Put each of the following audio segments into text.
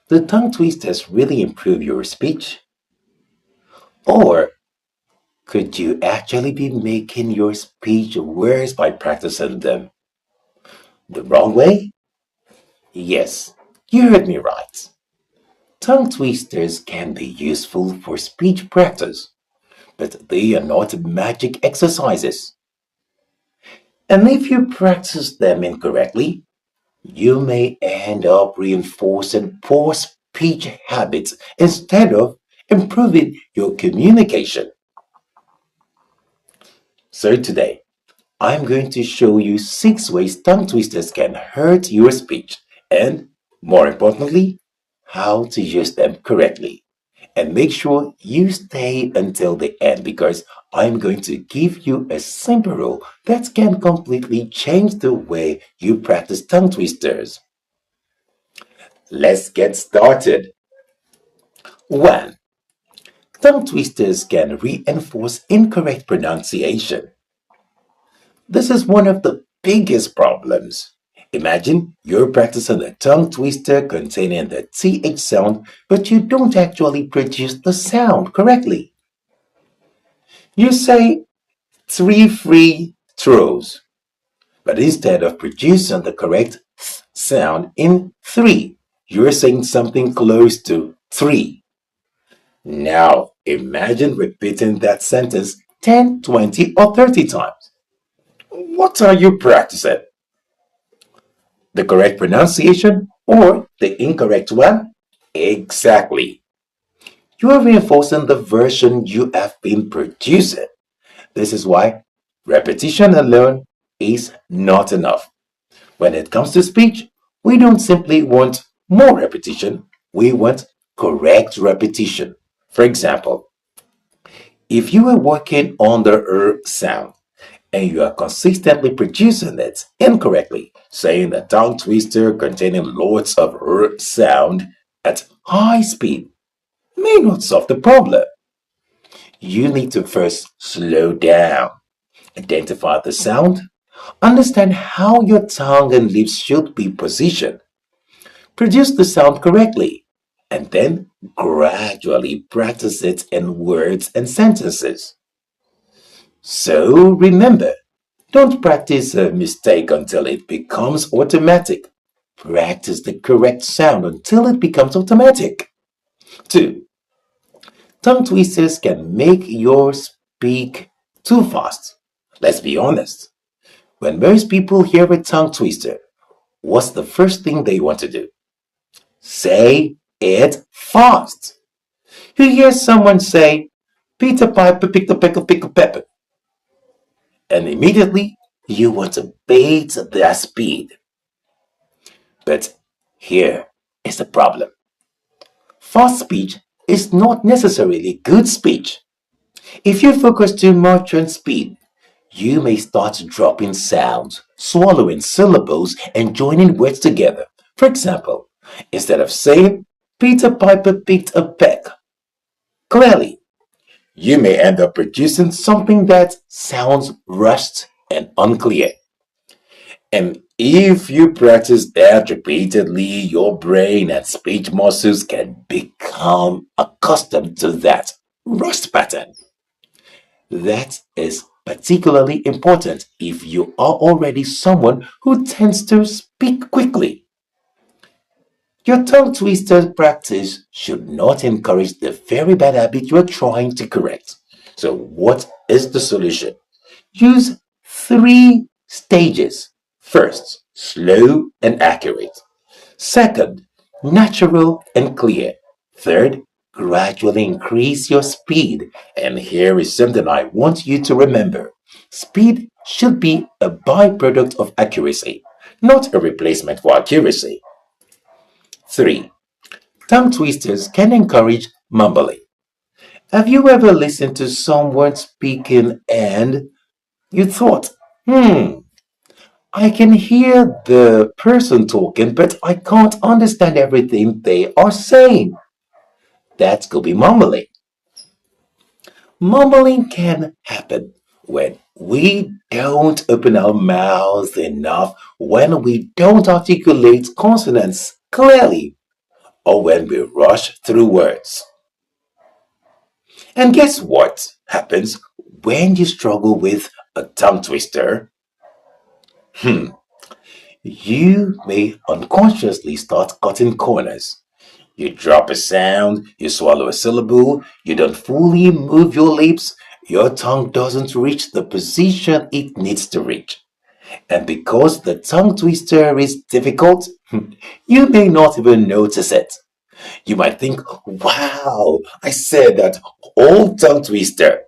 Do tongue twisters really improve your speech? Or could you actually be making your speech worse by practicing them the wrong way? Yes, you heard me right. Tongue twisters can be useful for speech practice, but they are not magic exercises. And if you practice them incorrectly, you may end up reinforcing poor speech habits instead of improving your communication. So today, I'm going to show you 6 ways tongue twisters can hurt your speech and, more importantly, how to use them correctly. And make sure you stay until the end because I'm going to give you a simple rule that can completely change the way you practice tongue twisters. Let's get started. 1. Tongue twisters can reinforce incorrect pronunciation. This is one of the biggest problems. Imagine you're practicing a tongue twister containing the TH sound, but you don't actually produce the sound correctly. You say three free throws, but instead of producing the correct th sound in three, you're saying something close to three. Now, imagine repeating that sentence 10, 20, or 30 times. What are you practicing? The correct pronunciation or the incorrect one? Exactly. You are reinforcing the version you have been producing. This is why repetition alone is not enough. When it comes to speech, we don't simply want more repetition, we want correct repetition. For example, if you are working on the sound and you are consistently producing it incorrectly, saying a tongue twister containing lots of sound at high speed may not solve the problem. You need to first slow down, identify the sound, understand how your tongue and lips should be positioned, produce the sound correctly, and then gradually practice it in words and sentences. So remember, don't practice a mistake until it becomes automatic. Practice the correct sound until it becomes automatic. 2. Tongue twisters can make your speak too fast. Let's be honest. When most people hear a tongue twister, what's the first thing they want to do? Say it fast. You hear someone say, Peter Piper picked a peck of pickled pepper, and immediately you want to beat their speed. But here is the problem. Fast speech is not necessarily good speech. If you focus too much on speed, you may start dropping sounds, swallowing syllables, and joining words together. For example, instead of saying, Peter Piper picked a peck, clearly, you may end up producing something that sounds rushed and unclear. And if you practice that repeatedly, your brain and speech muscles can become accustomed to that rust pattern. That is particularly important if you are already someone who tends to speak quickly. Your tongue twister practice should not encourage the very bad habit you are trying to correct. So, what is the solution? Use 3 stages. First, slow and accurate. Second, natural and clear. Third, gradually increase your speed. And here is something I want you to remember. Speed should be a byproduct of accuracy, not a replacement for accuracy. 3. Tongue twisters can encourage mumbling. Have you ever listened to someone speaking and you thought, I can hear the person talking, but I can't understand everything they are saying? That could be mumbling. Mumbling can happen when we don't open our mouths enough, when we don't articulate consonants clearly, or when we rush through words. And guess what happens when you struggle with a tongue twister? You may unconsciously start cutting corners. You drop a sound, you swallow a syllable, you don't fully move your lips, your tongue doesn't reach the position it needs to reach. And because the tongue twister is difficult, you may not even notice it. You might think, wow, I said that whole tongue twister.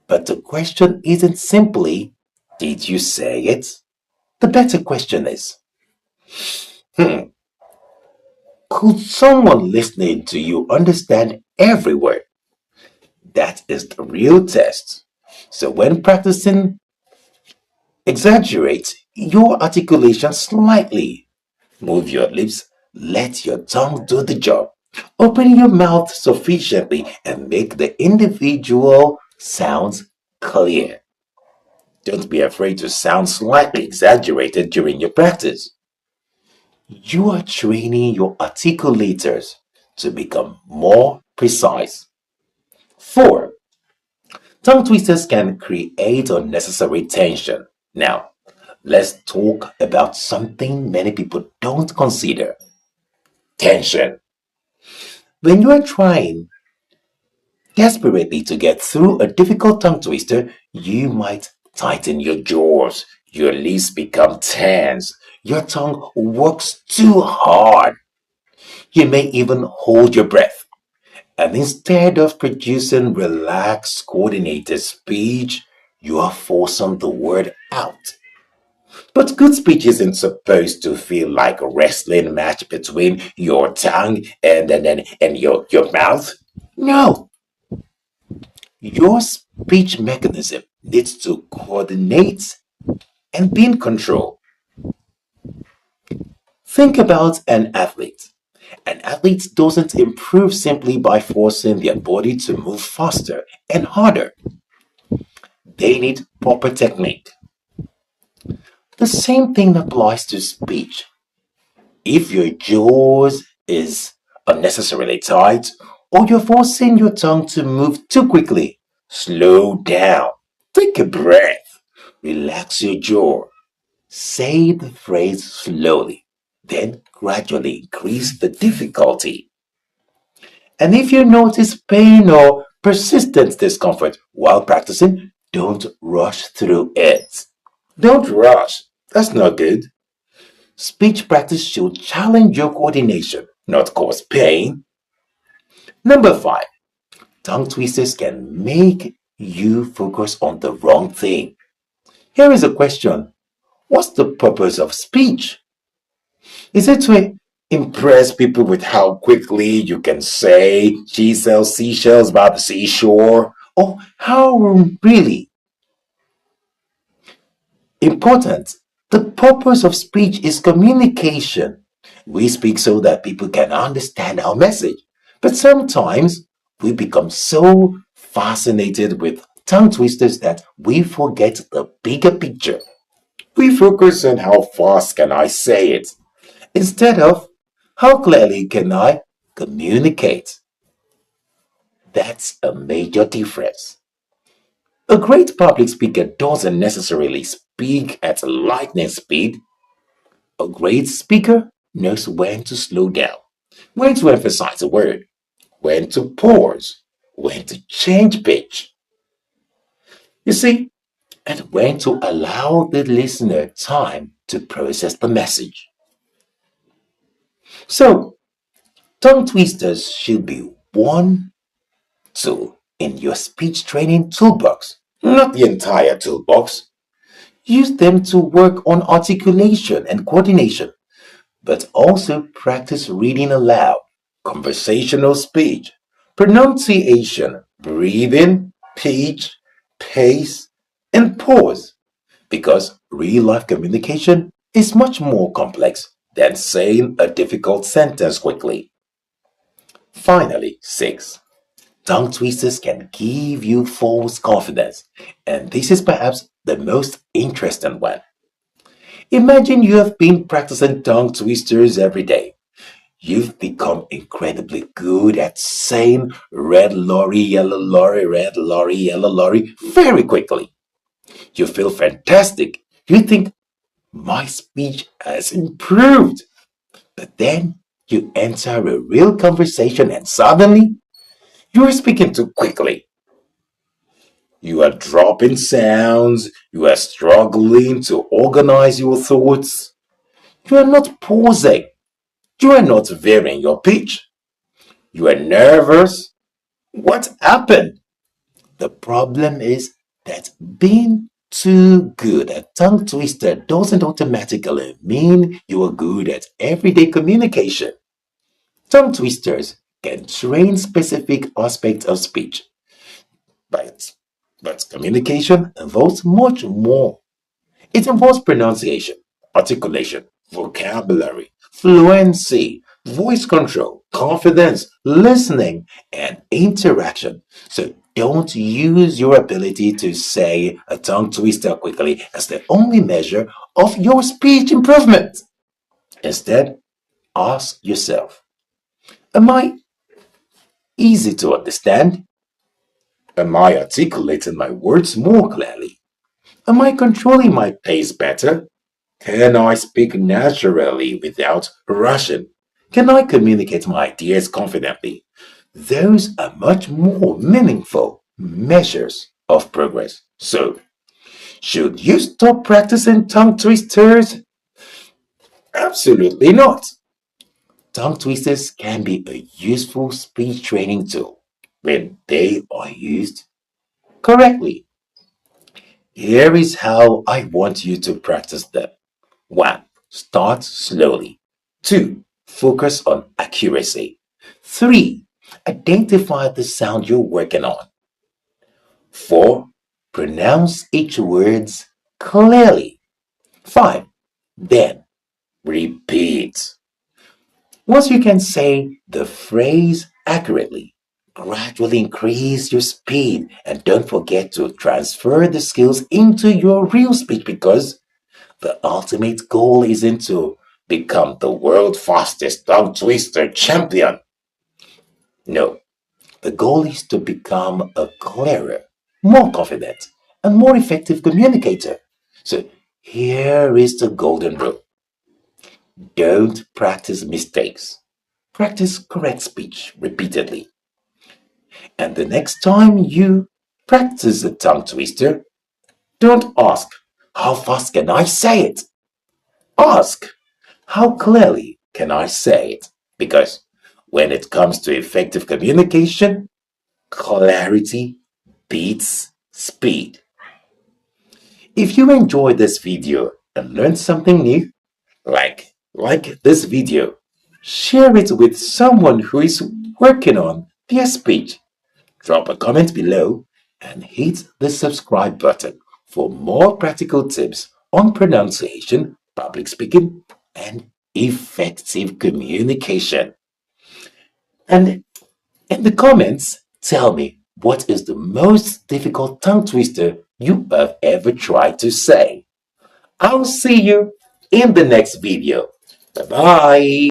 But the question isn't simply, did you say it? The better question is, hmm, could someone listening to you understand every word? That is the real test. So when practicing, exaggerate your articulation slightly. Move your lips, let your tongue do the job. Open your mouth sufficiently and make the individual sounds clear. Don't be afraid to sound slightly exaggerated during your practice. You are training your articulators to become more precise. 4. Tongue twisters can create unnecessary tension. Now, let's talk about something many people don't consider: tension. When you are trying desperately to get through a difficult tongue twister, you might tighten your jaws, your lips become tense, your tongue works too hard. You may even hold your breath. And instead of producing relaxed, coordinated speech, you are forcing the word out. But good speech isn't supposed to feel like a wrestling match between your tongue and your mouth. No, your speech mechanism needs to coordinate and be in control. Think about an athlete. An athlete doesn't improve simply by forcing their body to move faster and harder. They need proper technique. The same thing applies to speech. If your jaws is unnecessarily tight or you're forcing your tongue to move too quickly, slow down. Take a breath. Relax your jaw. Say the phrase slowly, then gradually increase the difficulty. And if you notice pain or persistent discomfort while practicing, don't rush through it. Don't rush. That's not good. Speech practice should challenge your coordination, not cause pain. Number 5, tongue twisters can make you focus on the wrong thing. Here is a question: what's the purpose of speech? Is it to impress people with how quickly you can say she sells seashells by the seashore? Or how really important? The purpose of speech is communication. We speak so that people can understand our message. But sometimes we become so fascinated with tongue twisters that we forget the bigger picture. We focus on how fast can I say it instead of how clearly can I communicate. That's a major difference. A great public speaker doesn't necessarily speak at lightning speed. A great speaker knows when to slow down, when to emphasize a word, when to pause, when to change pitch. You see, and when to allow the listener time to process the message. So, tongue twisters should be one tool in your speech training toolbox, not the entire toolbox. Use them to work on articulation and coordination, but also practice reading aloud, conversational speech, pronunciation, breathing, pitch, pace, and pause, because real life communication is much more complex than saying a difficult sentence quickly. Finally, 6. Tongue twisters can give you false confidence, and this is perhaps the most interesting one. Imagine you have been practicing tongue twisters every day. you've become incredibly good at saying red lorry, yellow lorry, red lorry, yellow lorry very quickly. You feel fantastic. You think, my speech has improved. But then you enter a real conversation and suddenly you are speaking too quickly. You are dropping sounds. You are struggling to organize your thoughts. You are not pausing. You are not varying your pitch. You are nervous. What happened? The problem is that being too good at tongue twister doesn't automatically mean you are good at everyday communication. Tongue twisters can train specific aspects of speech, but, but communication involves much more. It involves pronunciation, articulation, vocabulary, fluency, voice control, confidence, listening, and interaction. So don't use your ability to say a tongue twister quickly as the only measure of your speech improvement. Instead, ask yourself, am I easy to understand? Am I articulating my words more clearly? Am I controlling my pace better? Can I speak naturally without rushing? Can I communicate my ideas confidently? Those are much more meaningful measures of progress. So, should you stop practicing tongue twisters? Absolutely not. Tongue twisters can be a useful speech training tool when they are used correctly. Here is how I want you to practice them. 1. Start slowly. 2. Focus on accuracy. 3. Identify the sound you're working on. 4. Pronounce each word clearly. 5. Then repeat. Once you can say the phrase accurately, gradually increase your speed and don't forget to transfer the skills into your real speech because the ultimate goal isn't to become the world's fastest tongue twister champion. No, the goal is to become a clearer, more confident, and more effective communicator. So here is the golden rule. Don't practice mistakes. Practice correct speech repeatedly. And the next time you practice a tongue twister, don't ask, how fast can I say it? Ask, how clearly can I say it? Because when it comes to effective communication, clarity beats speed. If you enjoyed this video and learned something new, like this video, share it with someone who is working on their speech. Drop a comment below and hit the subscribe button for more practical tips on pronunciation, public speaking, and effective communication. And in the comments, tell me what is the most difficult tongue twister you have ever tried to say. I'll see you in the next video. Bye bye.